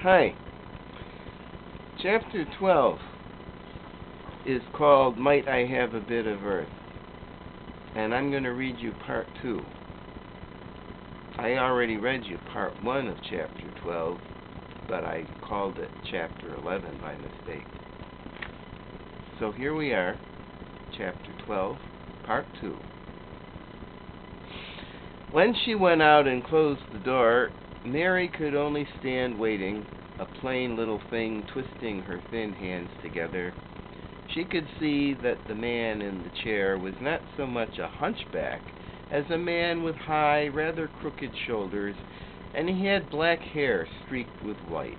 Hi. Chapter 12 is called Might I Have a Bit of Earth? And I'm going to read you part 2. I already read you part 1 of chapter 12, but I called it chapter 11 by mistake. So here we are, chapter 12, part 2. When she went out and closed the door, Mary could only stand waiting, a plain little thing twisting her thin hands together. She could see that the man in the chair was not so much a hunchback as a man with high, rather crooked shoulders, and he had black hair streaked with white.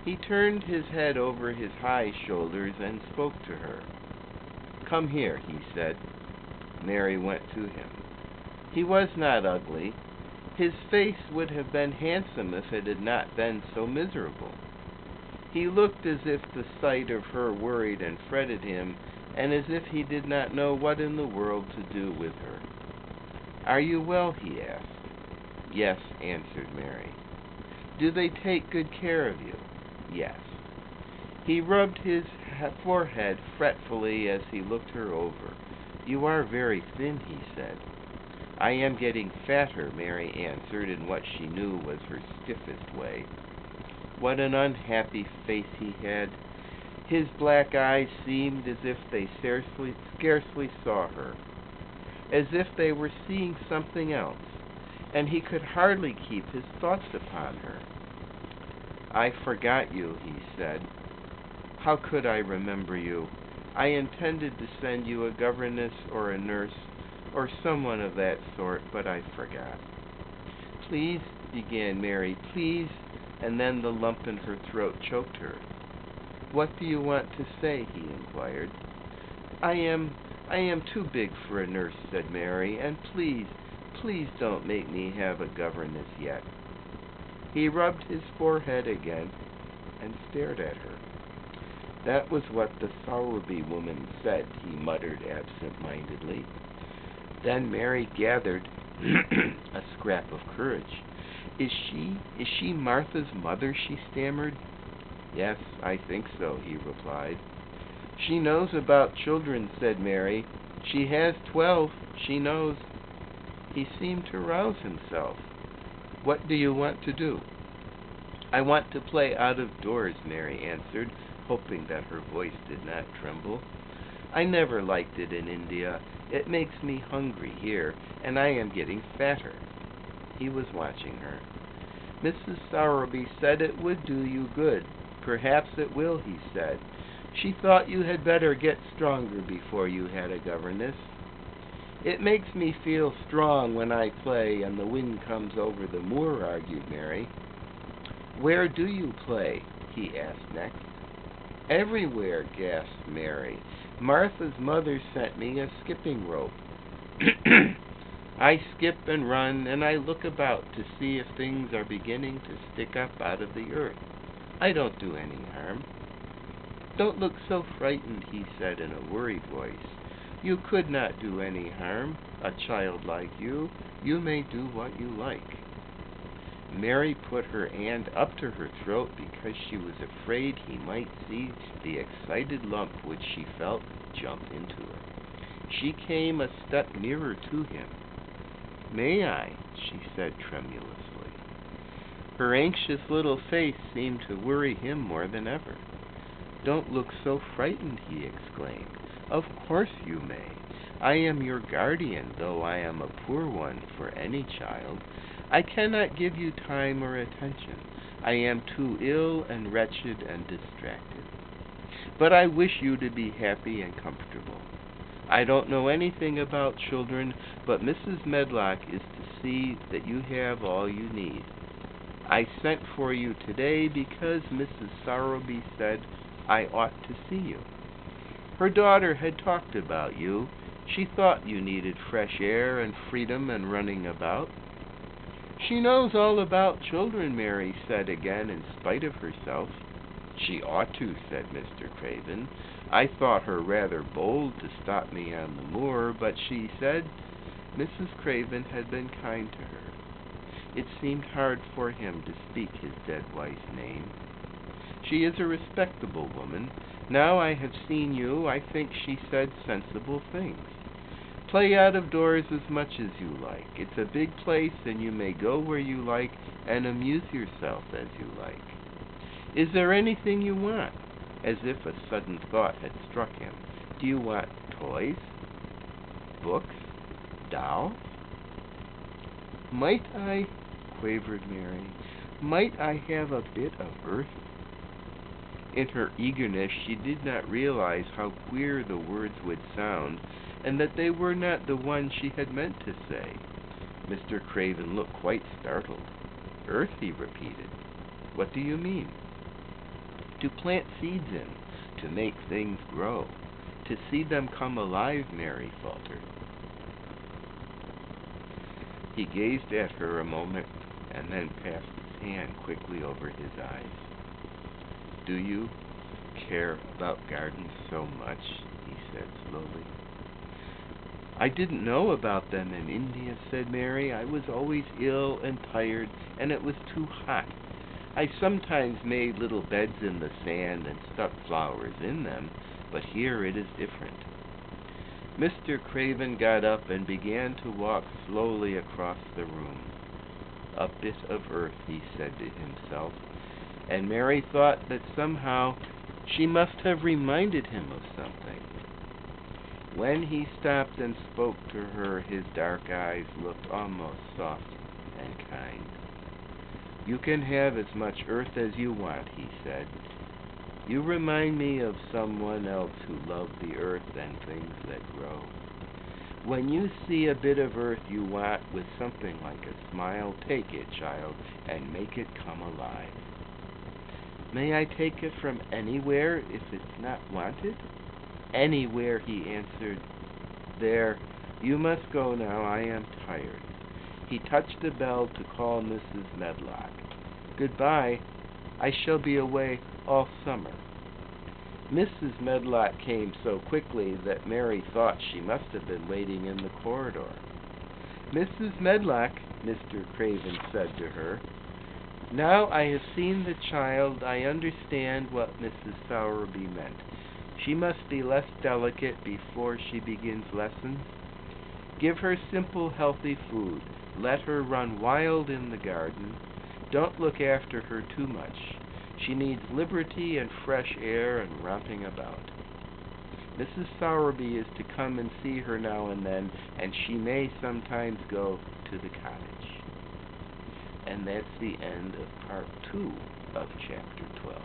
He turned his head over his high shoulders and spoke to her. "Come here," he said. Mary went to him. He was not ugly. His face would have been handsome if it had not been so miserable. He looked as if the sight of her worried and fretted him, and as if he did not know what in the world to do with her. "Are you well?" he asked. "Yes," answered Mary. "Do they take good care of you?" "Yes." He rubbed his forehead fretfully as he looked her over. "You are very thin," he said. "I am getting fatter," Mary answered in what she knew was her stiffest way. What an unhappy face he had. His black eyes seemed as if they scarcely saw her, as if they were seeing something else, and he could hardly keep his thoughts upon her. "I forgot you," he said. "How could I remember you? I intended to send you a governess or a nurse, or someone of that sort, but I forgot." "Please," began Mary, "please," and then the lump in her throat choked her. "What do you want to say?" he inquired. I am too big for a nurse," said Mary, "and please don't make me have a governess yet." He rubbed his forehead again and stared at her. "That was what the Sowerby woman said," he muttered absent-mindedly. Then Mary gathered a scrap of courage. Is she Martha's mother?" she stammered. "Yes, I think so," he replied. "She knows about children," said Mary. "She has 12. She knows." He seemed to rouse himself. "What do you want to do?" "I want to play out of doors," Mary answered, hoping that her voice did not tremble. "I never liked it in India. It makes me hungry here, and I am getting fatter." He was watching her. "Mrs. Sowerby said it would do you good. Perhaps it will," he said. "She thought you had better get stronger before you had a governess." "It makes me feel strong when I play and the wind comes over the moor," argued Mary. "Where do you play?" he asked next. "Everywhere," gasped Mary. "Martha's mother sent me a skipping rope. I skip and run, and I look about to see if things are beginning to stick up out of the earth. I don't do any harm." "Don't look so frightened," he said in a worried voice. "You could not do any harm. A child like you may do what you like." Mary put her hand up to her throat because she was afraid he might see the excited lump which she felt jump into it. She came a step nearer to him. "May I?" she said tremulously. Her anxious little face seemed to worry him more than ever. "Don't look so frightened," he exclaimed. "Of course you may. I am your guardian, though I am a poor one for any child. I cannot give you time or attention. I am too ill and wretched and distracted. But I wish you to be happy and comfortable. I don't know anything about children, but Mrs. Medlock is to see that you have all you need. I sent for you today because Mrs. Sowerby said I ought to see you. Her daughter had talked about you. She thought you needed fresh air and freedom and running about." "She knows all about children," Mary said again in spite of herself. "She ought to," said Mr. Craven. "I thought her rather bold to stop me on the moor, but she said—" Mrs. Craven had been kind to her. It seemed hard for him to speak his dead wife's name. She is a respectable woman. Now I have seen you, I think she said sensible things. Play out of doors as much as you like. It's a big place, and you may go where you like and amuse yourself as you like. Is there anything you want? As if a sudden thought had struck him. Do you want toys? Books? Dolls? Might I, quavered Mary, might I have a bit of earth? In her eagerness, she did not realize how queer the words would sound, and that they were not the ones she had meant to say. Mr. Craven looked quite startled. Earth, he repeated. What do you mean? To plant seeds in, to make things grow, to see them come alive, Mary faltered. He gazed at her a moment, and then passed his hand quickly over his eyes. Do you care about gardens so much? He said slowly. I didn't know about them in India, said Mary. I was always ill and tired, and it was too hot. I sometimes made little beds in the sand and stuck flowers in them, but here it is different. Mr. Craven got up and began to walk slowly across the room. A bit of earth, he said to himself, and Mary thought that somehow she must have reminded him of something. When he stopped and spoke to her, his dark eyes looked almost soft and kind. You can have as much earth as you want, he said. You remind me of someone else who loved the earth and things that grow. When you see a bit of earth you want with something like a smile, take it, child, and make it come alive. May I take it from anywhere if it's not wanted? Anywhere, he answered. There, you must go now, I am tired. He touched the bell to call Mrs. Medlock. Goodbye, I shall be away all summer. Mrs. Medlock came so quickly that Mary thought she must have been waiting in the corridor. Mrs. Medlock, Mr. Craven said to her, now I have seen the child, I understand what Mrs. Sowerby meant. She must be less delicate before she begins lessons. Give her simple, healthy food. Let her run wild in the garden. Don't look after her too much. She needs liberty and fresh air and romping about. Mrs. Sowerby is to come and see her now and then, and she may sometimes go to the cottage. And that's the end of part 2 of chapter 12.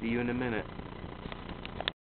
See you in a minute.